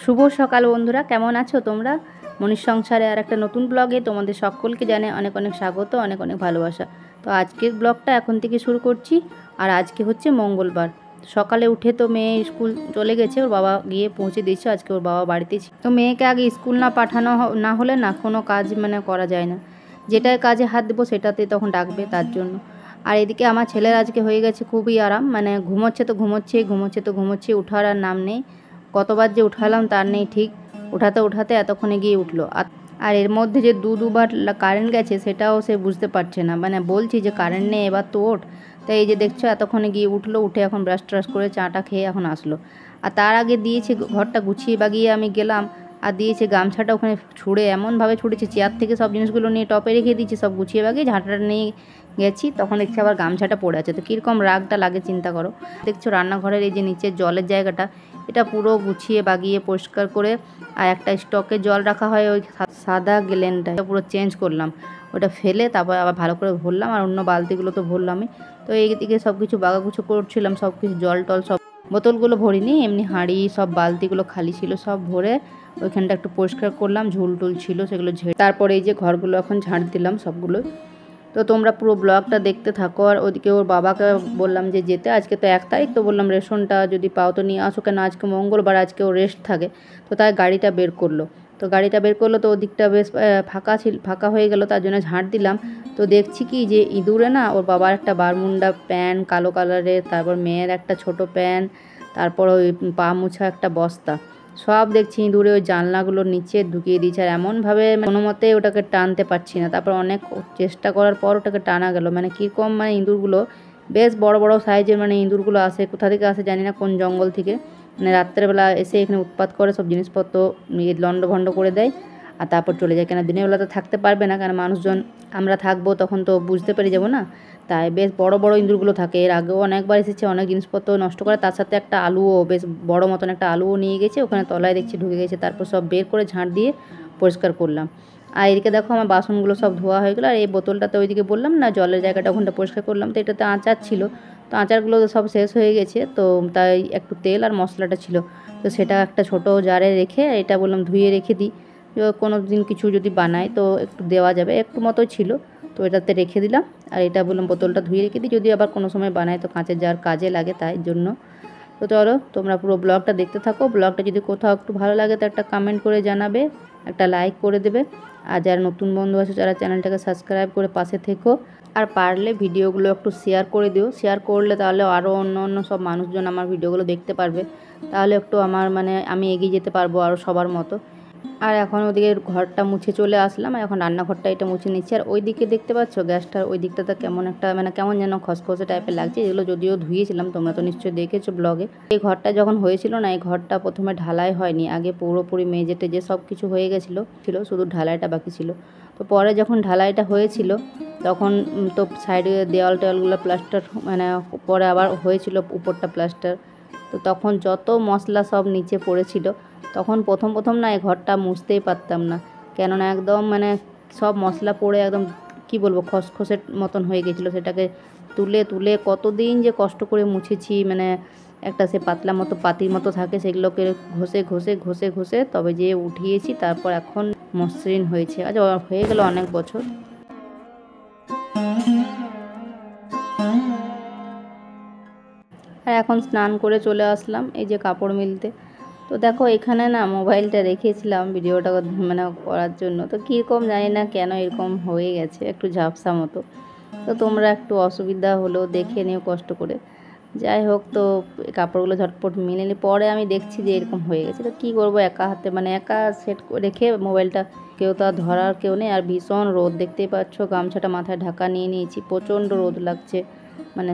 শুভ সকাল বন্ধুরা, কেমন আছো তোমরা? মনীষ সংসারে আর একটা নতুন ব্লগে তোমাদের সকলকে জানাই অনেক অনেক স্বাগত, অনেক অনেক ভালোবাসা। তো আজকের ব্লগটা এখন থেকে শুরু করছি। আর আজকে হচ্ছে মঙ্গলবার। সকালে উঠে তো মেয়ে স্কুল চলে গেছে, ওর বাবা গিয়ে পৌঁছে দিয়েছে। আজকে ওর বাবা বাড়িতেই ছিল। তো মেয়েকে আগে স্কুল না পাঠানো না হলে না কোনো কাজ করা যায় না। যেটায় কাজে হাত দেবো সেটাতে তখন ডাকবে, তার জন্য। আর এদিকে আমার ছেলের আজকে হয়ে গেছে খুবই আরাম, ঘুমোচ্ছে তো ঘুমোচ্ছে, উঠার আর নাম নেই। কতবার যে উঠালাম তার নেই ঠিক। উঠাতে এতক্ষণে গিয়ে উঠলো। আর এর মধ্যে যে দুবার কারেন্ট গেছে সেটাও সে বুঝতে পারছে না। বলছি যে কারেন্ট নেই, এবার তো ওঠ। তাই এই যে দেখছো এতক্ষণে গিয়ে উঠলো, উঠে এখন ব্রাশ ট্রাশ করে চাটা খেয়ে এখন আসলো। আর তার আগে দিয়েছে ঘরটা গুছিয়ে বাগিয়ে আমি গেলাম, আর দিয়েছে গামছাটা ওখানে ছুঁড়ে, এমনভাবে ছুঁড়েছে চেয়ার থেকে সব জিনিসগুলো নিয়ে টপে রেখে দিয়েছে, সব গুছিয়ে বাগিয়ে ঝাঁটাটা নিয়ে গেছি। তখন দেখছি আবার গামছাটা পড়ে আছে। তো কীরকম রাগটা লাগে চিন্তা করো। দেখছো রান্নাঘরের এই যে নিচের জলের জায়গাটা, এটা পুরো গুছিয়ে বাগিয়ে পরিষ্কার করে, আর একটা স্টকে জল রাখা হয় ওই সাদা গ্যালনটা, পুরো চেঞ্জ করলাম। ওটা ফেলে তারপর আবার ভালো করে ভরলাম, আর অন্য বালতিগুলো তো ভরলামই। তো এইদিকে সব কিছু বাগাগুছো করছিলাম, সব কিছু জল টল সব বোতলগুলো ভরিনি, এমনি হাঁড়ি সব বালতিগুলো খালি ছিল, সব ভরে ওইখানটা একটু পরিষ্কার করলাম। ঝুল টুল ছিল সেগুলো ঝেড়ে তারপরে এই যে ঘরগুলো এখন ঝাঁট দিলাম সবগুলো। তো তোমরা পুরো ব্লগটা দেখতে থাকো। আর ওদিকে ওর বাবাকে বললাম যে যেতে, আজকে তো 1 তারিখ, তো বললাম রেশনটা যদি পাও তো নিয়ে আসো, কেন আজকে মঙ্গলবার, আজকে ও রেস্ট থাকে। তো তাই গাড়িটা বের করলো। তো ওদিকটা বেশ ফাঁকা হয়ে গেল, তার জন্য ঝাঁট দিলাম। তো দেখছি কি যে ইঁদুরে না ওর বাবার একটা বারমুন্ডা প্যান্ট কালো কালারের, তারপর মেয়ের একটা ছোট প্যান্ট, তারপর ওই পা মুছা একটা বস্তা, সব দেখছি ইঁদুরে ওই জানলাগুলোর নিচে ঢুকিয়ে দিয়েছে। আর এমনভাবে কোনো মতে ওটাকে টানতে পারছি না। তারপর অনেক চেষ্টা করার পর ওটাকে টানা গেল। কীরকম ইঁদুরগুলো বেশ বড় বড় সাইজের, ইঁদুরগুলো আসে কোথা থেকে আসে জানি না, কোন জঙ্গল থেকে। রাত্রেবেলা এসে এখানে উৎপাত করে, সব জিনিসপত্র লণ্ডভণ্ড করে দেয় আর তারপর চলে যায়। কেন দিনের বেলা তো থাকতে পারবে না, কারণ মানুষজন আমরা থাকবো তখন তো বুঝতে পেরে যাবো না। তাই বেশ বড় বড় ইঁদুরগুলো থাকে। এর আগেও অনেকবার এসেছে, অনেক জিনিসপত্র নষ্ট করে। তার সাথে একটা আলুও, বেশ বড় মতন একটা আলুও নিয়ে গেছে, ওখানে তলায় দেখছি ঢুকে গেছে। তারপর সব বের করে ঝাঁট দিয়ে পরিষ্কার করলাম। আর এদিকে দেখো আমার বাসনগুলো সব ধোয়া হয়ে গেলো। আর এই বোতলটাতে ওইদিকে বললাম না জলের জায়গাটা, ওখানটা পরিষ্কার করলাম। তো এটাতে আচার ছিল, তো আচারগুলো তো সব শেষ হয়ে গেছে। তো তাই একটু তেল আর মশলাটা ছিল, তো সেটা একটা ছোট জারে রেখে এটা বললাম ধুয়ে রেখে দিই, কোনো দিন কিছু যদি বানাই তো একটু দেওয়া যাবে, একটু মতো ছিল। তো এটাতে রেখে দিলাম। আর এটা বললাম বোতলটা ধুয়ে রেখে দিই, যদি আবার কোনো সময় বানাই তো কাঁচের জার কাজে লাগে, তাই জন্য। তো চলো তোমরা পুরো ব্লগটা দেখতে থাকো। ব্লগটা যদি কোথাও একটু ভালো লাগে তো একটা কমেন্ট করে জানাবে, একটা লাইক করে দেবে। আর যারা নতুন বন্ধু আছে যারা চ্যানেলটাকে সাবস্ক্রাইব করে পাশে থেকো। আর পারলে ভিডিওগুলো একটু শেয়ার করে দিও। শেয়ার করলে তাহলে আরও অন্য সব মানুষজন আমার ভিডিওগুলো দেখতে পারবে। তাহলে একটু আমার আমি এগিয়ে যেতে পারবো আরও সবার মতো। আর এখন ওদিকে ঘরটা মুছে চলে আসলাম, আর এখন রান্নাঘরটা এটা মুছে নিচ্ছি। আর ওই দিকে দেখতে পাচ্ছ গ্যাসটার ওই দিকটাতে কেমন একটা কেমন যেন খসখসে টাইপের লাগছে। এগুলো যদিও ধুয়েছিলাম, তোমরা তো নিশ্চয়ই দেখেছো ব্লগে। এই ঘরটা যখন হয়েছিল না, এই ঘরটা প্রথমে ঢালাই হয়নি, আগে পুরোপুরি মেঝে টেজে সব কিছু হয়ে গেছিলো, শুধু ঢালাইটা বাকি ছিল। তো পরে যখন ঢালাইটা হয়েছিল তখন তো সাইডে দেওয়াল টেওয়ালগুলো প্লাস্টার, পরে আবার হয়েছিল উপরটা প্লাস্টার। তো তখন যত মশলা সব নিচে পড়েছিল, তখন প্রথম না এই ঘরটা মুছতেই পারতাম না, কেননা একদম সব মশলা পড়ে একদম কি বলবো খসখসের মতন হয়ে গেছিলো। সেটাকে তুলে কতদিন যে কষ্ট করে মুছেছি। একটা সে পাতলা মতো পাতির মতো থাকে, সেগুলোকে ঘষে তবে যে উঠিয়েছি। তারপর এখন মসৃণ হয়েছে। আচ্ছা, হয়ে গেল অনেক বছর। আর এখন স্নান করে চলে আসলাম এই যে কাপড় মিলতে। তো দেখো এখানে না মোবাইলটা রেখেছিলাম ভিডিওটা করার জন্য। তো কীরকম জানি না কেন এরকম হয়ে গেছে, একটু ঝাপসা মতো। তো তোমরা একটু অসুবিধা হলেও দেখে নিও কষ্ট করে। যাই হোক, তো কাপড়গুলো ঝটপট মিলে নিয়ে পরে আমি দেখছি যে এরকম হয়ে গেছে। তো কী করবো, একা হাতে একা সেট রেখে মোবাইলটা, কেউ তো আর ধরার কেউ নেই। আর ভীষণ রোদ, দেখতেই পাচ্ছ গামছাটা মাথায় ঢাকা নিয়ে নিয়েছি, প্রচণ্ড রোদ লাগছে।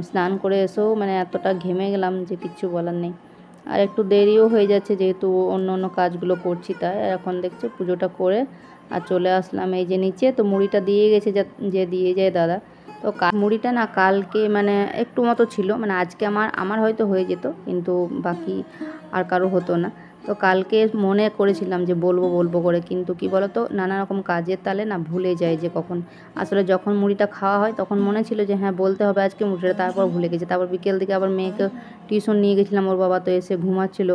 স্নান করে এসেও এতটা ঘেমে গেলাম যে কিচ্ছু বলার নেই। আর একটু দেরিও হয়ে যাচ্ছে যেহেতু অন্য কাজগুলো করছি, তাই। আর এখন দেখছো পুজোটা করে আর চলে আসলাম এই যে নিচে। তো মুড়িটা দিয়ে গেছে যে দিয়ে যায় দাদা। তো মুড়িটা না কালকে একটু মতো ছিল, আজকে আমার হয়তো হয়ে যেত, কিন্তু বাকি আর কারো হতো না। তো কালকে মনে করেছিলাম যে বলবো করে, কিন্তু কি বলতো নানা রকম কাজের তালে না ভুলে যায় যে কখন। আসলে যখন মুড়িটা খাওয়া হয় তখন মনে ছিল যে হ্যাঁ বলতে হবে আজকে মুড়িটা, তারপর ভুলে গেছে। তারপর বিকেল দিকে আবার মেয়েকে টিউশন নিয়ে গেছিলাম, ওর বাবা তো এসে ঘুমাচ্ছিল,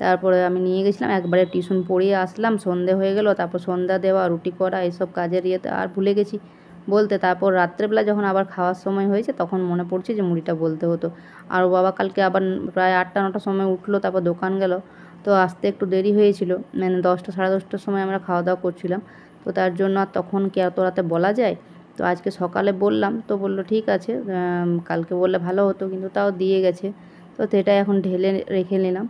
তারপরে আমি নিয়ে গেছিলাম, একবারে টিউশন পড়িয়ে আসলাম, সন্ধে হয়ে গেল। তারপর সন্ধ্যা দেওয়া, রুটি করা, এইসব কাজের ইয়েতে আর ভুলে গেছি বলতে। তারপর রাত্রেবেলা যখন আবার খাওয়ার সময় হয়েছে তখন মনে পড়ছে যে মুড়িটা বলতে হতো। আর বাবা কালকে আবার প্রায় 8টা-9টার সময় উঠলো, তারপর দোকান গেল, তো আসতে একটু দেরি হয়েছিল, মানে 10টা সাড়ে 10টার সময় আমরা খাওয়া দাওয়া করছিলাম। তো তার জন্য আর তখন কি এত রাতে বলা যায়। তো আজকে সকালে বললাম, তো বললো ঠিক আছে, কালকে বললে ভালো হতো, কিন্তু তাও দিয়ে গেছে। তো সেটাই এখন ঢেলে রেখে নিলাম।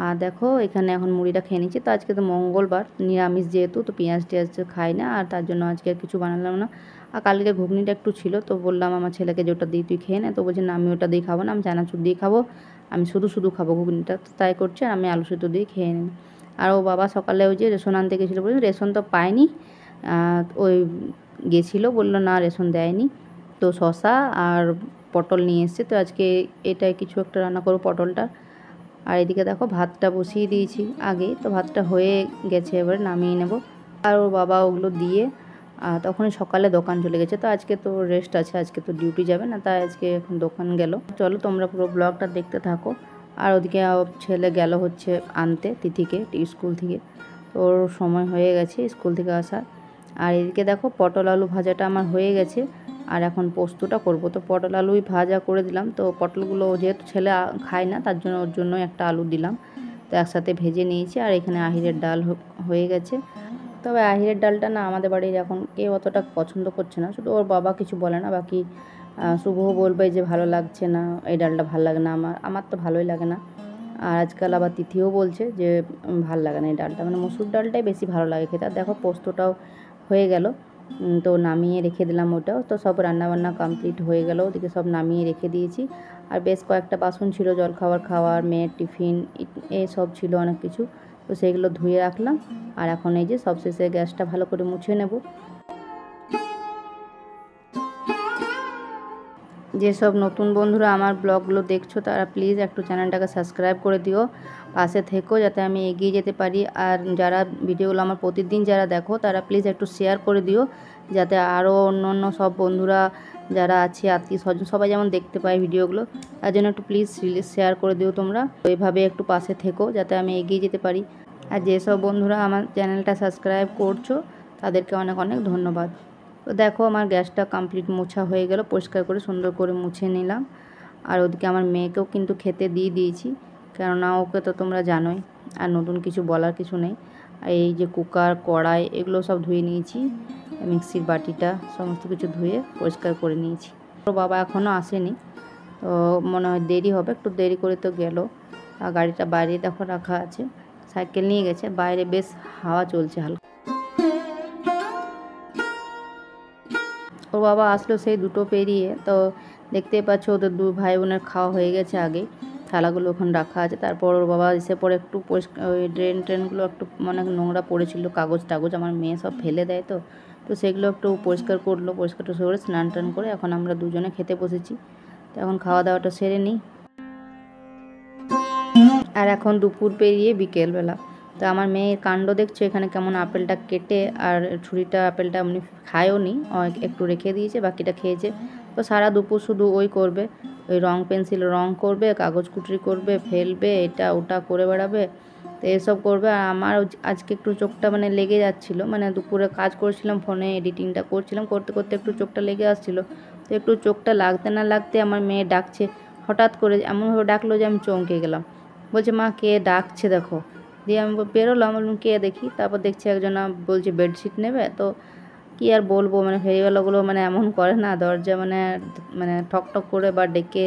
আর দেখো এখানে এখন মুড়িটা খেয়ে নিচ্ছি। তো আজকে তো মঙ্গলবার, নিরামিষ যেহেতু, তো পেঁয়াজ টিয়াজ খাই না, আর তার জন্য আজকে আর কিছু বানালাম না। আর কালকে ঘুগনিটা একটু ছিল, তো বললাম আমার ছেলেকে যে ওটা দিই, তুই খেয়ে নে। তো বলছে না, আমি ওটা দিয়ে খাবো না, আমি চানাচুর দিয়ে খাবো, আমি শুধু শুধু খাবো ঘুগনিটা। তো তাই করছে, আর আমি আলু সেদ্ধ দিয়ে খেয়ে নিই। আর ও বাবা সকালে ওই যে রেশন আনতে গেছিলো, বলছে রেশন তো পায়নি, ওই গেছিলো, বললো না রেশন দেয়নি। তো শশা আর পটল নিয়ে এসছে, তো আজকে এটাই কিছু একটা রান্না করবো, পটলটা। আর এদিকে দেখো ভাতটা বসিয়ে দিয়েছি আগে, তো ভাতটা হয়ে গেছে, এবার নামিয়ে নেব। আর ওর বাবা ওগুলো দিয়ে তখনই সকালে দোকান চলে গেছে। তো আজকে তো রেস্ট আছে, আজকে তো ডিউটি যাবে না, তাই আজকে এখন দোকান গেল। চলো তোমরা পুরো ব্লগটা দেখতে থাকো। আর ওদিকে ছেলে গেল হচ্ছে আনতে তিথিকে স্কুল থেকে, তো ওর সময় হয়ে গেছে স্কুল থেকে আসার। আর এদিকে দেখো পটল আলু ভাজাটা আমার হয়ে গেছে, আর এখন পোস্তটা করব। তো পটল আলুই ভাজা করে দিলাম। তো পটলগুলো যেহেতু ছেলে খায় না, তার জন্য ওর জন্য একটা আলু দিলাম, তো একসাথে ভেজে নিয়েছি। আর এখানে আহিরের ডাল হয়ে গেছে। তবে আহিরের ডালটা না আমাদের বাড়ির এখন কেউ অতটা পছন্দ করছে না, শুধু ওর বাবা কিছু বলে না, বাকি শুভও বলবে যে ভালো লাগছে না, এই ডালটা ভালো লাগে না, আমার তো ভালোই লাগে না। আর আজকাল আবার তিথিও বলছে যে ভালো লাগে না এই ডালটা, মানে মসুর ডালটাই বেশি ভালো লাগে খেতে। আর দেখো পোস্তটাও হয়ে গেল, তো নামিয়ে রেখে দিলাম ওটাও। তো সব রান্নাবান্না কমপ্লিট হয়ে গেল, ওদিকে সব নামিয়ে রেখে দিয়েছি। আর বেশ কয়েকটা বাসন ছিল, খাওয়ার মেয়ের টিফিন সব ছিল অনেক কিছু, তো সেগুলো ধুয়ে রাখলাম। আর এখন এই যে সবশেষে গ্যাসটা ভালো করে মুছে নেব। যেসব নতুন বন্ধুরা আমার ব্লগগুলো দেখছো, তারা প্লিজ একটু চ্যানেলটাকে সাবস্ক্রাইব করে দিও, পাশে থেকো যাতে আমি এগিয়ে যেতে পারি। আর যারা ভিডিওগুলো আমার প্রতিদিন যারা দেখো, তারা প্লিজ একটু শেয়ার করে দিও, যাতে আরও অন্য সব বন্ধুরা যারা আছে, আত্মীয় স্বজন, সবাই যেমন দেখতে পায় ভিডিওগুলো, তার জন্য একটু প্লিজ শেয়ার করে দিও তোমরা। ওইভাবে একটু পাশে থেকো যাতে আমি এগিয়ে যেতে পারি। আর যেসব বন্ধুরা আমার চ্যানেলটা সাবস্ক্রাইব করছো, তাদেরকে অনেক অনেক ধন্যবাদ। তো দেখো আমার গ্যাসটা কমপ্লিট মোছা হয়ে গেল, পরিষ্কার করে সুন্দর করে মুছে নিলাম। আর ওদিকে আমার মেয়েকেও কিন্তু খেতে দিয়ে দিয়েছি, কেননা ওকে তো তোমরা জানোই, আর নতুন কিছু বলার কিছু নেই। আর এই যে কুকার কড়াই এগুলো সব ধুয়ে নিয়েছি, মিক্সির বাটিটা সমস্ত কিছু ধুয়ে পরিষ্কার করে নিয়েছি। ওর বাবা এখনও আসেনি, তো মনে হয় দেরি হবে, একটু দেরি করে তো গেল। আর গাড়িটা বাইরে দেখো রাখা আছে, সাইকেল নিয়ে গেছে, বাইরে বেশ হাওয়া চলছে হালকা। ওর বাবা আসলো সেই 2টো পেরিয়ে, তো দেখতেই পাচ্ছ ওদের 2 ভাই বোনের খাওয়া হয়ে গেছে আগে, থালাগুলো ওখানে রাখা আছে। তারপর ওর বাবা এসে পরে একটু পরিষ্কার, ওই ট্রেনগুলো একটু মানে নোংরা পড়েছিল, কাগজ টাগজ আমার মেয়ে সব ফেলে দেয়, তো সেগুলো একটু পরিষ্কার করলো, পরিষ্কার করে স্নান টান করে এখন আমরা দুজনে খেতে বসেছি। তো এখন খাওয়া দাওয়াটা সেরে নিই। আর এখন দুপুর পেরিয়ে বিকেলবেলা, তো আমার মেয়ের কাণ্ড দেখছো, এখানে কেমন আপেলটা কেটে, আর ছুরিটা আপেলটা এমনি খায়ও নি, একটু রেখে দিয়েছে, বাকিটা খেয়েছে। তো সারা দুপুর শুধু ওই করবে, ওই রং পেন্সিল রং করবে, কাগজ কুটরি করবে, ফেলবে, এটা ওটা করে বেড়াবে, তো এসব করবে। আর আমার আজকে একটু চোখটা মানে লেগে যাচ্ছিলো, মানে দুপুরে কাজ করছিলাম, ফোনে এডিটিংটা করছিলাম, করতে করতে একটু চোখটা লেগে আসছিলো। তো একটু চোখটা লাগতে না লাগতে আমার মেয়ে ডাকছে, হঠাৎ করে এমনভাবে ডাকলো যে আমি চমকে গেলাম। বলছে মা কে ডাকছে দেখো, দিয়ে আমি বেরোলাম, বললাম কে দেখি, তারপর দেখছি একজন বলছে বেডশিট নেবে। তো কি আর বলবো, মানে ফেরিওয়ালাগুলো মানে এমন করে না, দরজা মানে মানে ঠক ঠক করে বা ডেকে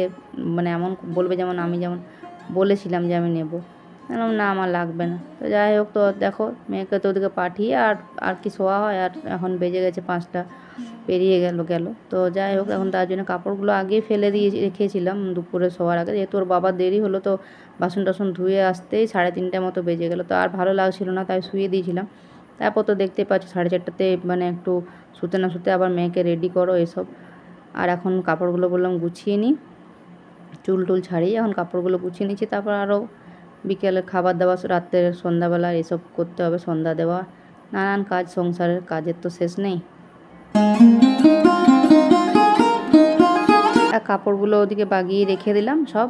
মানে এমন বলবে যেমন আমি যেমন বলেছিলাম যে আমি নেব, বললাম না আমার লাগবে না। তো যাই হোক, তো দেখো মেয়েকে তো ওদিকে পাঠিয়ে আর কি শোয়া হয়, আর এখন বেজে গেছে 5টা পেরিয়ে গেল। তো যাই হোক, এখন তার জন্য কাপড়গুলো আগেই ফেলে দিয়ে রেখেছিলাম দুপুরে শোয়ার আগে, যেহেতু ওর বাবা দেরি হলো, তো বাসন টাসন ধুয়ে আসতেই 3:30টার মতো বেজে গেল, তো আর ভালো লাগছিল না, তাই শুয়ে দিয়েছিলাম। তারপর তো দেখতে পাচ্ছি 4:30টাতে মানে একটু শুতে না শুতে আবার মেয়েকে রেডি করো এসব। আর এখন কাপড়গুলো বললাম গুছিয়ে নিই, চুল টুল ছাড়িয়ে এখন কাপড়গুলো গুছিয়ে নিচ্ছি। তারপর আরও বিকেলে খাবার দাবার, রাত্রের সন্ধ্যাবেলা এসব করতে হবে, সন্ধ্যা দেওয়া, নানান কাজ, সংসারের কাজের তো শেষ নেই। আর কাপড়গুলো ওদিকে বাগিয়ে রেখে দিলাম সব।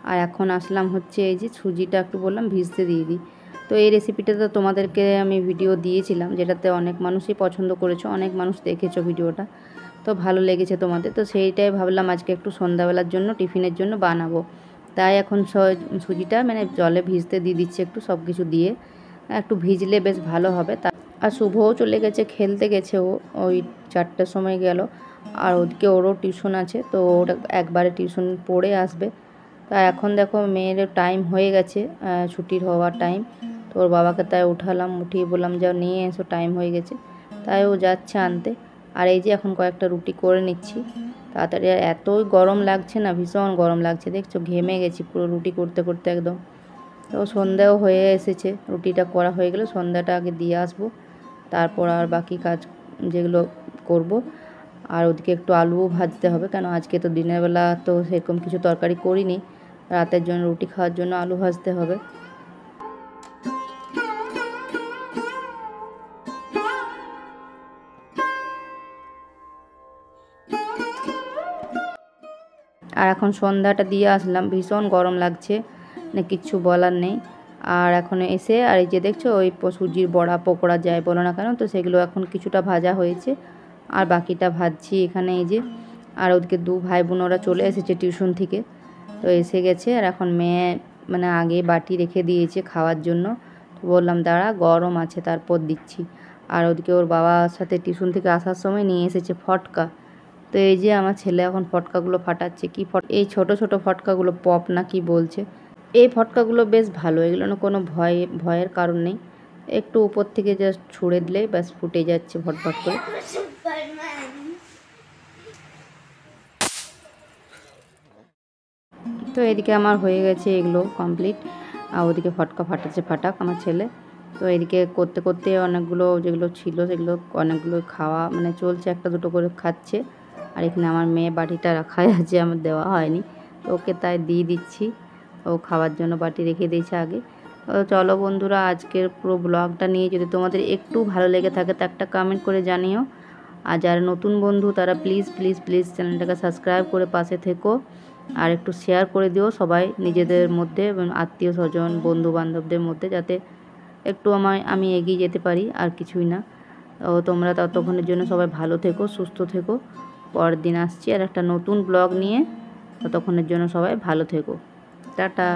আর এখন আসলাম হচ্ছে এই যে সুজিটা একটু বললাম ভিজতে দিয়ে দিই। তো এই রেসিপিটা তো তোমাদেরকে আমি ভিডিও দিয়েছিলাম, যেটাতে অনেক মানুষই পছন্দ করেছো, অনেক মানুষ দেখেছো ভিডিওটা, তো ভালো লেগেছে তোমাদের। তো সেইটাই ভাবলাম আজকে একটু সন্ধ্যাবেলার জন্য টিফিনের জন্য বানাবো। তাই এখন সুজিটা মানে জলে ভিজতে দিয়ে দিচ্ছি একটু, সব কিছু দিয়ে একটু ভিজলে বেশ ভালো হবে। আর শুভও চলে গেছে, খেলতে গেছে, ওই 4টার সময় গেল। আর ওদিকে ওরও টিউশন আছে, তো ওটা একবারে টিউশন পড়ে আসবে। তা এখন দেখো মেয়ের টাইম হয়ে গেছে, ছুটির হওয়ার টাইম। তো ওর বাবাকে তাই উঠালাম, উঠিয়ে বললাম যাও নিয়ে এসো, টাইম হয়ে গেছে। তাই ও যাচ্ছে আনতে। আর এই যে এখন কয়েকটা রুটি করে নিচ্ছি তাড়াতাড়ি। আর এতই গরম লাগছে না, ভীষণ গরম লাগছে, দেখছো ঘেমে গেছি পুরো রুটি করতে করতে একদম। তো সন্ধ্যাও হয়ে এসেছে, রুটিটা করা হয়ে গেলে সন্ধ্যাটা আগে দিয়ে আসবো, তারপর আর বাকি কাজ যেগুলো করব। আর ওদিকে একটু আলুও ভাজতে হবে, কেন আজকে তো দিনের বেলা তো সেরকম কিছু তরকারি করিনি, রাতের জন্য রুটি খাওয়ার জন্য আলু ভাজতে হবে। আর এখন সন্ধ্যাটা দিয়ে আসলাম, ভীষণ গরম লাগছে, না কিচ্ছু বলার নেই। আর এখন এসে আর এই যে দেখছো ওই সুজির বড়া পকোড়া যায় বলো না কেন, তো সেগুলো এখন কিছুটা ভাজা হয়েছে আর বাকিটা ভাজছি এখানে এই যে। আর ওদিকে দু ভাই বোন ওরা চলে এসেছে টিউশন থেকে, তো এসে গেছে। আর এখন মেয়ে মানে আগে বাটি রেখে দিয়েছে খাওয়ার জন্য, তো বললাম দাঁড়া গরম আছে তারপর দিচ্ছি। আর ওদিকে ওর বাবার সাথে টিউশন থেকে আসার সময় নিয়ে এসেছে ফটকা। তো এই যে আমার ছেলে এখন ফটকাগুলো ফাটাচ্ছে, কি এই ছোট ছোট ফটকাগুলো পপ না কি বলছে। এই ফটকাগুলো বেশ ভালো, এগুলো না কোনো ভয়ের কারণ নেই, একটু উপর থেকে জাস্ট ছুঁড়ে দিলেই ব্যাস ফুটে যাচ্ছে ফটফট করে। তো এদিকে আমার হয়ে গেছে এগুলো কমপ্লিট, আর ওদিকে ফটকা ফাটাচ্ছে ফাটাক আমার ছেলে। তো এদিকে করতে করতে অনেকগুলো যেগুলো ছিল সেগুলো অনেকগুলো খাওয়া মানে চলছে, একটা দুটো করে খাচ্ছে। আর এখানে আমার মেয়ে বাটিটা রাখাই আছে, আমার দেওয়া হয়নি, তো ওকে তাই দিয়ে দিচ্ছি, ও খাওয়ার জন্য বাটি রেখে দিয়েছে আগে। তো চলো বন্ধুরা, আজকের পুরো ব্লগটা নিয়ে যদি তোমাদের একটু ভালো লেগে থাকে তো একটা কমেন্ট করে জানিও। আর যারা নতুন বন্ধু তারা প্লিজ প্লিজ প্লিজ চ্যানেলটাকে সাবস্ক্রাইব করে পাশে থেকো, আর একটু শেয়ার করে দিও সবাই নিজেদের মধ্যে এবং আত্মীয় স্বজন বন্ধু বান্ধবদের মধ্যে, যাতে একটু আমি এগিয়ে যেতে পারি, আর কিছুই না। তো তোমরা ততক্ষণের জন্য সবাই ভালো থেকো, সুস্থ থেকো। পরের দিন আসছি আর একটা নতুন ব্লগ নিয়ে, ততক্ষণের জন্য সবাই ভালো থেকো, টাটা।